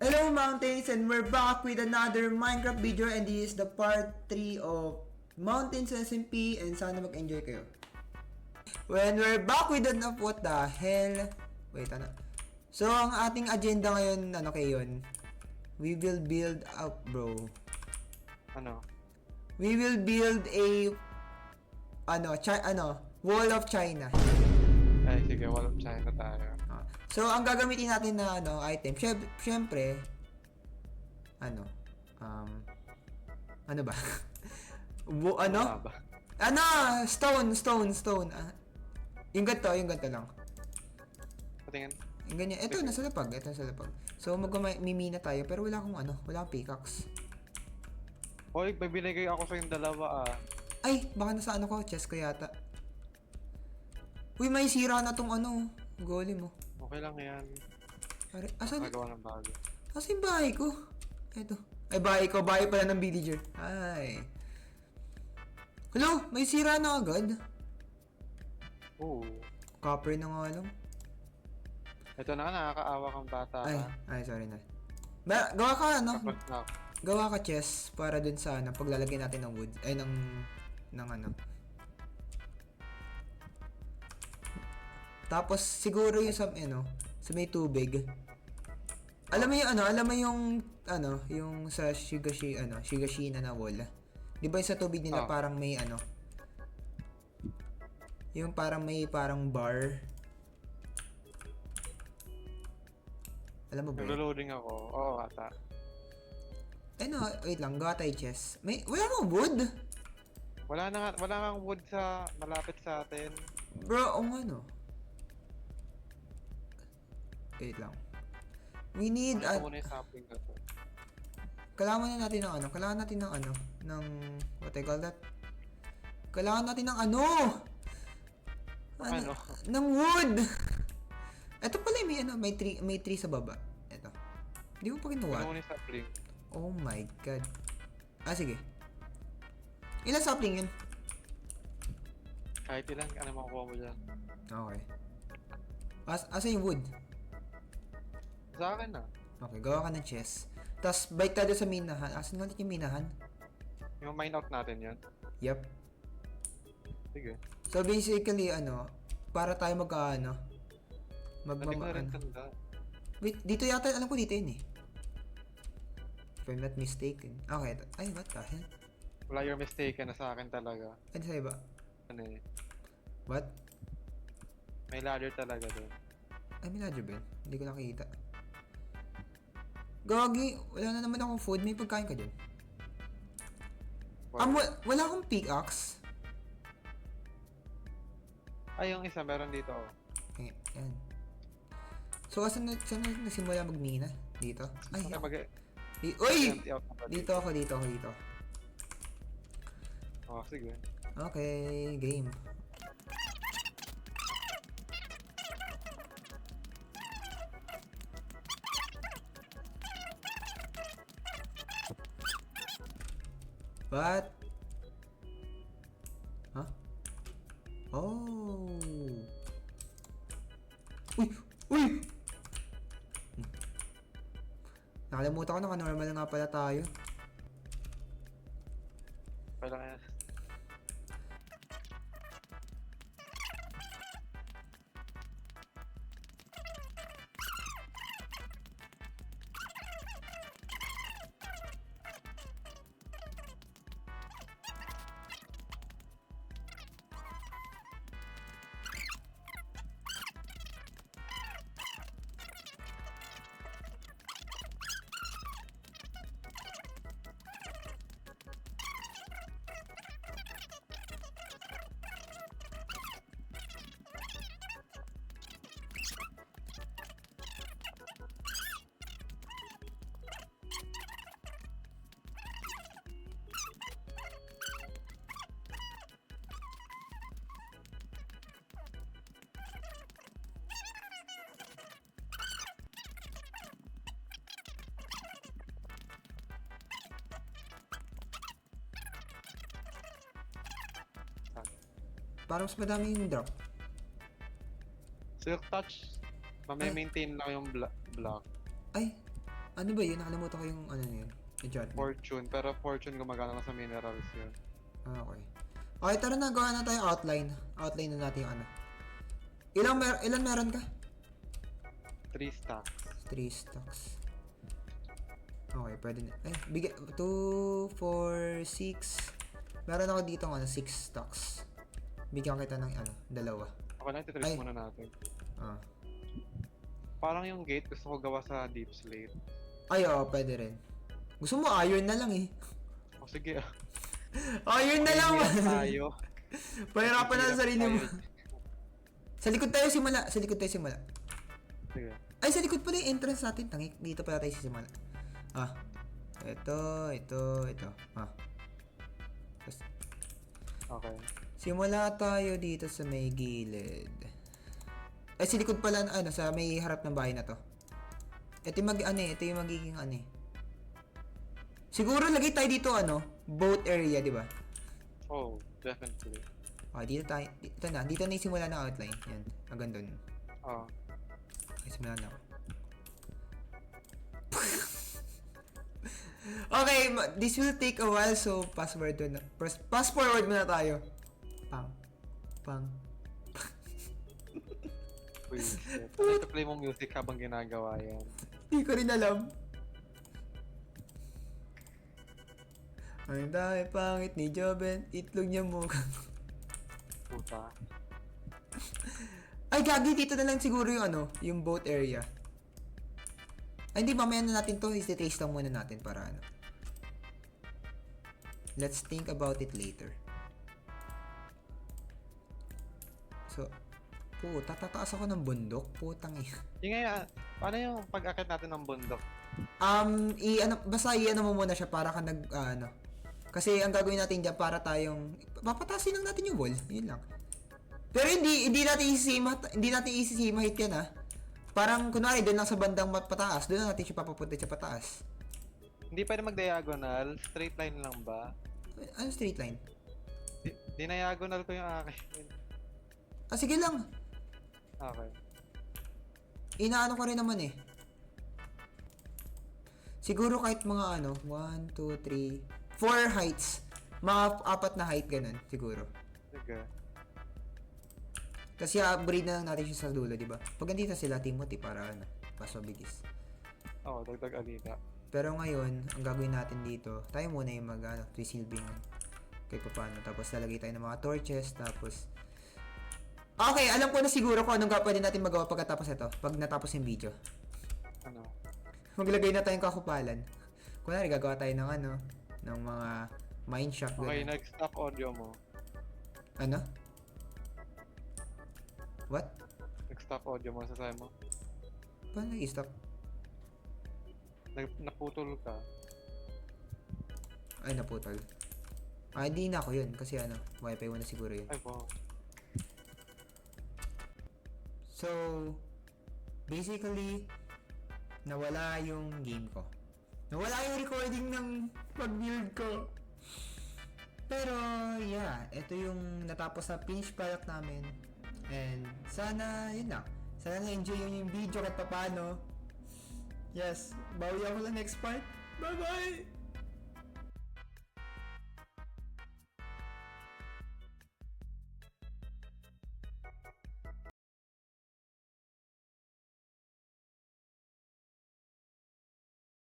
Hello Mountains, and we're back with another Minecraft video, and this is the part 3 of Mountains SMP, and sana mag-enjoy kayo. When we're back with what the hell? Wait, ano? So, ang ating agenda ngayon, ano kayo yun? We will build up, bro. Ano? We will build a, wall of China. Ay, sige, walang China tayo. So, ang gagamitin natin na item, syempre, ano ba? Ano ba? Stone. Yung ganito lang. Patingin. Yung ganyan. Ito, nasa lapag. So, magmimina tayo, pero wala akong pickaxe. Hoy, bibigay ako sa yung dalawa ah. Ay, baka nasa chest ko yata. Uy, may sira na tong golem mo. Okay lang yan. Asan? Magawa ng bago. Asan yung bahay ko? Eto. Ay, bahay ko. Bahay pala ng villager. Ay. Hello? May sira na agad? Oo. Copper na nga lang. Ito na, nakakaawa kang bata ka. Ay, sorry na. Gawa ka, Kapag na. Gawa ka chest para dun sa, paglalagyan natin ng wood. Ay, Tapos, siguro yung sa may tubig. Alam mo yung sa Shigashina na wall. Di ba yung sa tubig nila parang may yung parang may bar. Alam mo ba yun? Naglo-loading ako. Oo, ata. Wait lang, gawa tayo chest. Wala akong wood! Wala kang wood sa malapit sa atin. Bro, Wait lang. We need Ano muna yung sapling na to? Kailangan natin ng what I call that? Kailangan natin ng ng wood. Ito pala may tree sa baba. Ito. Hindi mo pa kinuha. Ano muna yung sapling? Oh my god. Sige. Ilan sapling yun? Kahit ilan, ano makukuha mo dyan? Okay. Asa yung wood? Sa akin na. Okay, gawa ka ng chest. Tapos, bike tayo sa minahan. Asan nga yung minahan? Yung mine out natin yan. Yup. Sige. So, basically, para tayo Natin na rin tanda. Wait, dito yata, alam ko dito yun eh. If I'm not mistaken. Okay, ay, what the hell? Wala, you're mistaken na sa akin talaga. Ano sa iba? Ano eh. What? May ladder talaga doon. Ay, may ladder ba yun? Hindi ko nakikita. Gagi, wala na naman akong food. May pagkain ka dyan. Wala akong pickaxe. Ay, yung isa, meron dito oh. Okay, yan. So, saan nagsimula magmina? Dito? Ay, uy! Dito ako. Oh, sige. Okay, game. What? Huh? Oh. Uy! Nakalimutan ko naka-normal nga pala tayo. Kailangan yan. Para mas madami yung drop. Silk touch, maintain lang yung block. Ay, Ano ba yun? Nakalimutan ko yung ano na yun. Enchantment. Fortune, pero Fortune gumagana lang sa minerals yun. Okay. Okay, tara na. Gawa na tayo outline. Outline na natin yung ano. Ilan meron ka? 3 stacks. 3 stocks. Okay, pwede na. Ay, bigay. 2, 4, 6. Meron ako dito ng ano, 6 stocks. Bigyan kita ng ano, 2. Okay lang, Ay. titrace muna natin. Ah. Parang yung gate gusto ko gawa sa deep slate. Ay, oo, pwede rin. Gusto mo iron na lang eh. O sige, Iron na lang! Pahirapan tayo. Pahirapan na sa sarili mo. Tayo. Sa likod tayo simula. Sa likod tayo simula. Sige. Ay, sa likod pala yung entrance natin. Tangik, dito pala tayo simula. Ah. Ito. Ah. Tapos, Okay. simula tayo dito sa may gilid. Ay, sa likod pala, ano, sa may harap ng bahay na to. Ito yung ito yung magiging ano eh. Siguro lagay tayo dito ano, boat area, di ba? Oh, definitely. Okay, dito tayo. Ito na, dito na yung simula ng outline. Yan, hanggang dun. Oh. Okay, simula na ako. Okay, this will take a while, so fast forward muna tayo. Pang. Uy, shit. Ano ito play mo music habang ginagawa yan? Hindi ko rin alam. Ang dami pangit ni Joben, itlog niya mo. Puta. Ay, gagi, dito na lang siguro yung ano, yung boat area. Ay, hindi, mamaya na natin to, i-taste lang muna natin para ano. Let's think about it later. So, puta, tataas ako ng bundok, putang eh. Yung nga, paano yung pag-akit natin ng bundok? Basta i-ano mo muna siya para ka ano. Kasi ang gagawin natin diyan para tayong papatasin lang natin yung wall, yun lang. Pero hindi natin isisima hit yan ah. Parang kunwari doon lang sa bandang pataas, doon na natin siya papapunta sa pataas. Hindi pwede mag-diagonal, straight line lang ba? Ano straight line? Diniagonal ko yung akin. Ah, sige lang. Okay. Inaano ko rin naman eh. Siguro kahit mga ano, 1, 2, 3, 4 heights. Mga 4 na height ganun, siguro. Sige. Tapos i-upgrade na lang natin siya sa dulo, di ba? Pag andito sila, Timothy, para ano, mas mabilis. Oo, dagdag alita. Pero ngayon, ang gagawin natin dito, tayo muna yung resilving kahit paano. Tapos lalagay tayo ng mga torches, tapos... Okay, alam ko na siguro kung anong pwede natin magawa pagkatapos ito, pag natapos yung video. Ano? Maglagay na tayong kakupalan. Kunwari, gagawa tayo ng ano, ng mga mine shaft. Okay, ganun. nag-stop audio mo. Ano? What? Nag-stop audio mo, sasabi mo. Paano nag-stop? Naputol ka. Ay, naputol. Ah, hindi na ako yun. Kasi ano, wifi mo na siguro yun. Ay po. So, basically, nawala yung game ko. Nawala yung recording ng pag-build ko. Pero, yeah, ito yung natapos na finished product namin. And, sana, yun lang. Sana na-enjoy yun yung video kahit paano. Yes, bawi ako lang next part. Bye-bye!